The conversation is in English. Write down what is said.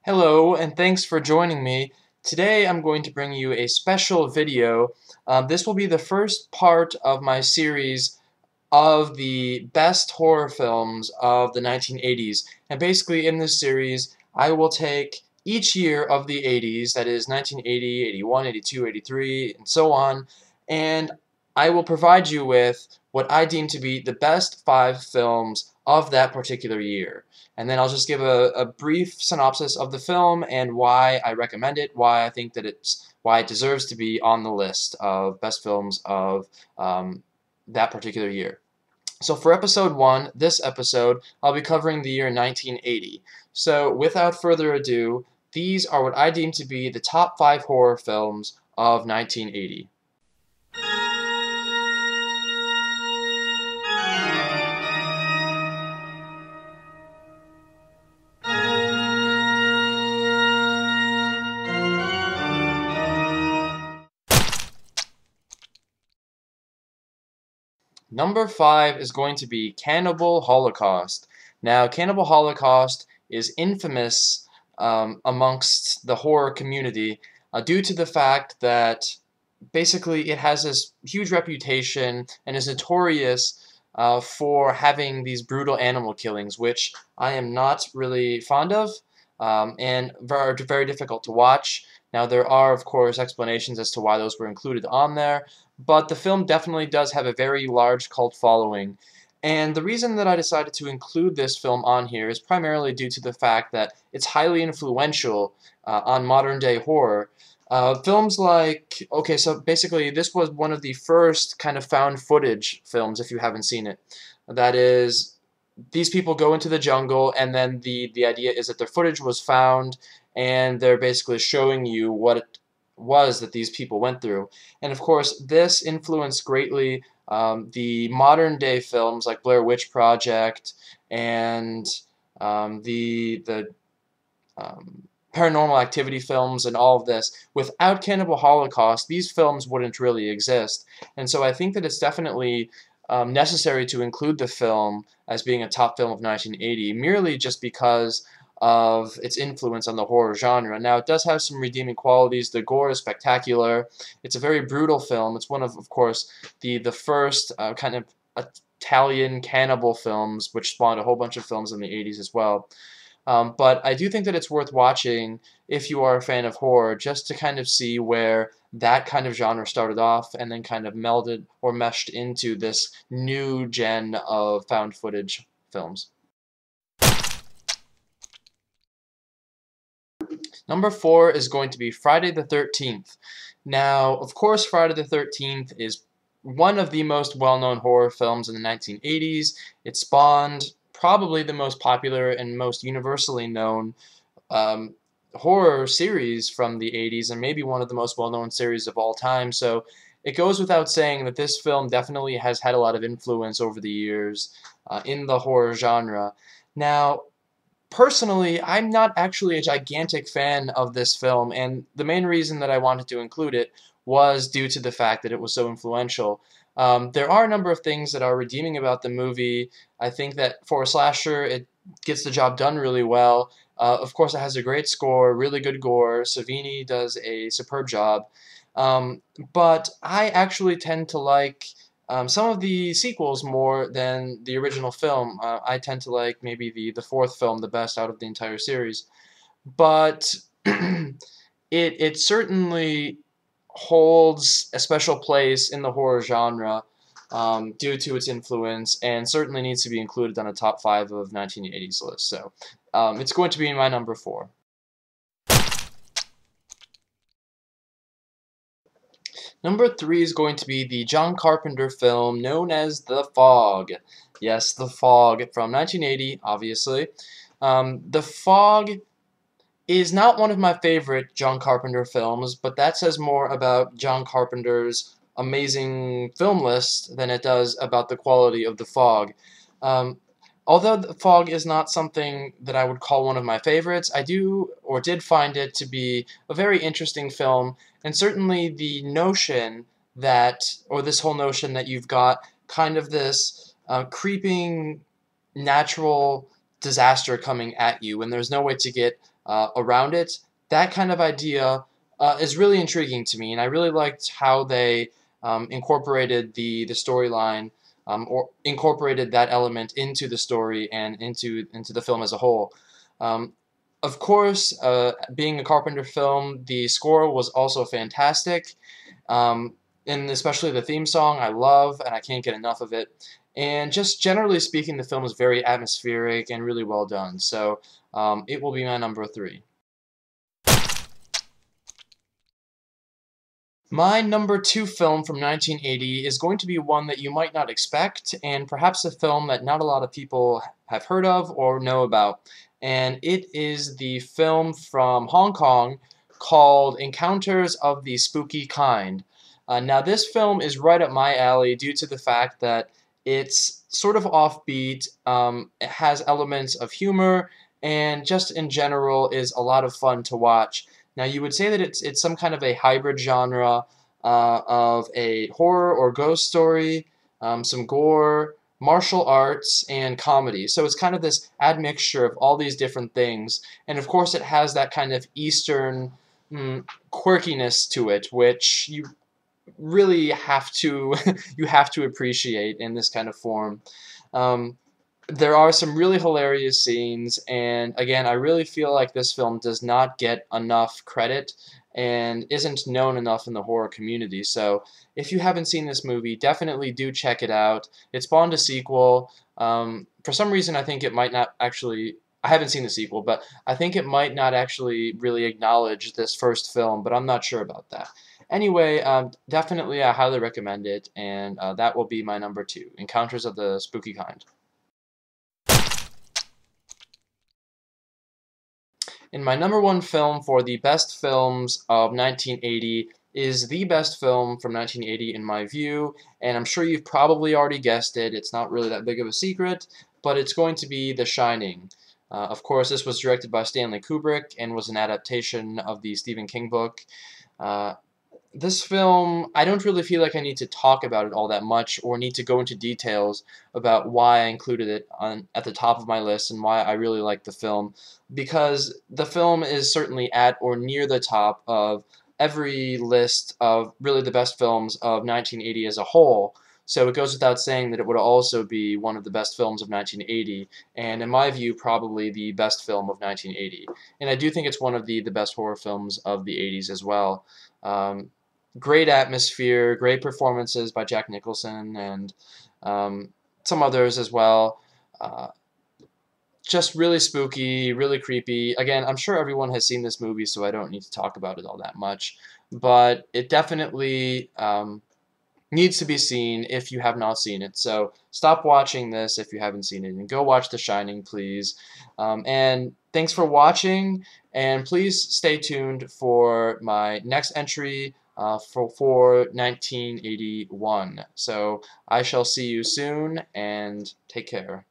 Hello, and thanks for joining me. Today I'm going to bring you a special video. This will be the first part of my series of the best horror films of the 1980s. And basically in this series, I will take each year of the 80s, that is 1980, 81, 82, 83, and so on, and I will provide you with what I deem to be the best 5 films of that particular year. And then I'll just give a brief synopsis of the film and why I recommend it, why I think that why it deserves to be on the list of best films of that particular year. So for episode 1, this episode, I'll be covering the year 1980. So without further ado, these are what I deem to be the top 5 horror films of 1980. Number 5 is going to be Cannibal Holocaust. Now, Cannibal Holocaust is infamous amongst the horror community due to the fact that basically it has this huge reputation and is notorious for having these brutal animal killings, which I am not really fond of and are very difficult to watch. Now, there are, of course, explanations as to why those were included on there, but the film definitely does have a very large cult following. And the reason that I decided to include this film on here is primarily due to the fact that it's highly influential on modern-day horror. Films like, okay, so basically this was one of the first kind of found footage films, if you haven't seen it. That is, these people go into the jungle, and then the idea is that their footage was found, and they're basically showing you what it was that these people went through. And of course, this influenced greatly the modern day films like Blair Witch Project and the Paranormal Activity films and all of this. Without Cannibal Holocaust, these films wouldn't really exist. And so I think that it's definitely necessary to include the film as being a top film of 1980, merely just because of its influence on the horror genre. Now, it does have some redeeming qualities. The gore is spectacular. It's a very brutal film. It's one of course, the first kind of Italian cannibal films, which spawned a whole bunch of films in the 80s as well. But I do think that it's worth watching if you are a fan of horror, just to kind of see where that kind of genre started off and then kind of melded or meshed into this new gen of found footage films. Number 4 is going to be Friday the 13th. Now, of course, Friday the 13th is one of the most well-known horror films in the 1980s. It spawned probably the most popular and most universally known horror series from the 80s, and maybe one of the most well-known series of all time. So it goes without saying that this film definitely has had a lot of influence over the years in the horror genre. Now, personally, I'm not actually a gigantic fan of this film, and the main reason that I wanted to include it was due to the fact that it was so influential. There are a number of things that are redeeming about the movie. I think that for a slasher, it gets the job done really well. Of course, it has a great score, really good gore. Savini does a superb job. But I actually tend to like some of the sequels more than the original film. I tend to like maybe the fourth film the best out of the entire series. But it certainly holds a special place in the horror genre due to its influence, and certainly needs to be included on a top 5 of 1980s list. So it's going to be my number 4. Number 3 is going to be the John Carpenter film known as The Fog. Yes, The Fog from 1980, obviously. The Fog is not one of my favorite John Carpenter films, but that says more about John Carpenter's amazing film list than it does about the quality of The Fog. Um, Although The Fog is not something that I would call one of my favorites, I do or did find it to be a very interesting film, and certainly the notion that, or this whole notion that you've got kind of this creeping natural disaster coming at you, and there's no way to get around it. That kind of idea is really intriguing to me, and I really liked how they incorporated the storyline, or incorporated that element into the story and into the film as a whole. Um, of course, being a Carpenter film, the score was also fantastic, um, and especially the theme song I love, and I can't get enough of it. And just generally speaking, the film is very atmospheric and really well done. So it will be my number 3. My number 2 film from 1980 is going to be one that you might not expect, and perhaps a film that not a lot of people have heard of or know about. And it is the film from Hong Kong called Encounters of the Spooky Kind. Now, this film is right up my alley due to the fact that it's sort of offbeat, it has elements of humor, and just in general is a lot of fun to watch. Now, you would say that it's some kind of a hybrid genre of a horror or ghost story, some gore, martial arts, and comedy. So it's kind of this admixture of all these different things. And of course, it has that kind of Eastern quirkiness to it, which you really have to you have to appreciate in this kind of form. Um, there are some really hilarious scenes, and again, I really feel like this film does not get enough credit and isn't known enough in the horror community. So if you haven't seen this movie, definitely do check it out. It spawned a sequel. For some reason, I think it might not actually. I haven't seen the sequel, but I think it might not actually really acknowledge this first film, but I'm not sure about that. Anyway, definitely I highly recommend it, and that will be my number 2, Encounters of the Spooky Kind. And my number 1 film for the best films of 1980 is the best film from 1980 in my view, and I'm sure you've probably already guessed it. It's not really that big of a secret, but it's going to be The Shining. Of course, this was directed by Stanley Kubrick and was an adaptation of the Stephen King book. Uh, this film, I don't really feel like I need to talk about it all that much or need to go into details about why I included it at the top of my list and why I really like the film, because the film is certainly at or near the top of every list of really the best films of 1980 as a whole. So it goes without saying that it would also be one of the best films of 1980, and in my view, probably the best film of 1980. And I do think it's one of the best horror films of the 80s as well. Um, Great atmosphere, great performances by Jack Nicholson and some others as well. Uh, just really spooky, really creepy. Again, I'm sure everyone has seen this movie, so I don't need to talk about it all that much. But it definitely needs to be seen if you have not seen it. So stop watching this if you haven't seen it and go watch The Shining, please. And thanks for watching, and please stay tuned for my next entry for 1981. So I shall see you soon, and take care.